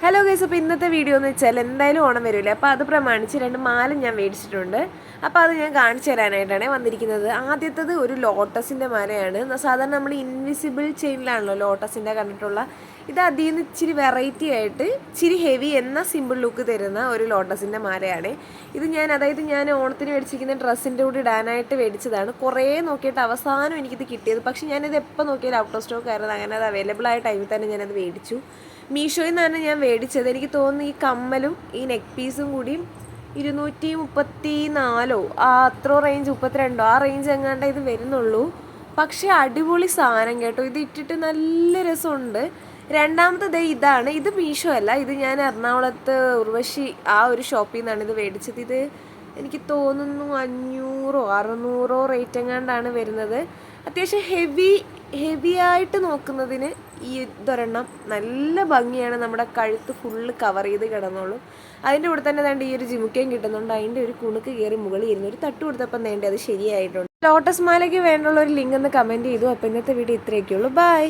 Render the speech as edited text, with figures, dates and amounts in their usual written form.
Hello guys, അപ്പോൾ ഇന്നത്തെ video എന്ന് വെച്ചാൽ എന്തായാലും ഓണം വരില്ലേ, അപ്പോൾ അത് പ്രമാണിച്ച് 2 മാല ഞാൻ മേടിച്ചിട്ടുണ്ട്. അപ്പോൾ അത് ഞാൻ കാണിച്ചു തരാനായിട്ടാണ് വന്നിരിക്കുന്നത്. ആദ്യത്തേത് ഒരു ലോട്ടസിൻ്റെ മാലയാണ്. സാധാരണ നമ്മൾ ഇൻവിസിബിൾ ചെയിനിലാണല്ലോ ലോട്ടസിൻ്റെ കണ്ടിട്ടുള്ള. ഇത് അതിൽ നിന്ന് ഇച്ചിരി വെറൈറ്റി ആയിട്ട് ഇച്ചിരി ഹെവി എന്ന സിമ്പിൾ ലുക്ക് തരുന്ന ഒരു ലോട്ടസിൻ്റെ മാലയാണ്. ഇത് ഞാൻ ഓണത്തിന് മേടിച്ചിരിക്കുന്ന ഡ്രസ്സിൻ്റെ കൂടെ ഇടാനായിട്ട് മേടിച്ചതാണ്. കുറേ നോക്കിയിട്ട് അവസാനം എനിക്കിത് കിട്ടിയത്. പക്ഷേ ഞാനിത് എപ്പോൾ നോക്കിയാലും ഔട്ട് ഓഫ് സ്റ്റോക്ക് ആയിരുന്നു. അങ്ങനെ അത് അവൈലബിൾ ആയ ടൈമിൽ തന്നെ ഞാനത് മേടിച്ചു. മീഷോയിൽ നിന്നാണ് ഞാൻ മേടിച്ചത്. എനിക്ക് തോന്നുന്നു ഈ കമ്മലും ഈ നെക്ക് പീസും കൂടി 234 അത്ര റേഞ്ച്, 32 ആ റേഞ്ച് എങ്ങാണ്ട് ഇത് വരുന്നുള്ളൂ. പക്ഷേ അടിപൊളി സാധനം കേട്ടോ. ഇത് ഇട്ടിട്ട് നല്ല രസമുണ്ട്. രണ്ടാമത്തെ ഇതാണ്. ഇത് മീഷോ അല്ല, ഇത് ഞാൻ എറണാകുളത്ത് ഉർവശി ആ ഒരു ഷോപ്പിൽ നിന്നാണ് ഇത് മേടിച്ചത്. ഇത് എനിക്ക് തോന്നുന്നു 500 600 റേറ്റ് എങ്ങാണ്ടാണ് വരുന്നത്. അത്യാവശ്യം ഹെവി ആയിട്ട് നോക്കുന്നതിന് ഈ ഇതൊരെണ്ണം നല്ല ഭംഗിയാണ്. നമ്മുടെ കഴുത്ത് ഫുള്ള് കവർ ചെയ്ത് കിടന്നോളും. അതിൻ്റെ കൂടെ തന്നെ ഈ ഒരു ജിമുക്കയും കിട്ടുന്നുണ്ട്. അതിൻ്റെ ഒരു കുണുക്ക് കയറി മുകളിൽ ഇരുന്ന് ഒരു തട്ട് കൊടുത്തപ്പം അത് ശരിയായിട്ടുണ്ട്. ലോട്ടസ് മാലയ്ക്ക് വേണ്ടുള്ള ഒരു ലിങ്ക് ഒന്ന് കമൻറ്റ് ചെയ്തു. അപ്പോൾ ഇന്നത്തെ വീഡിയോ ഇത്രയൊക്കെയുള്ളൂ. ബൈ.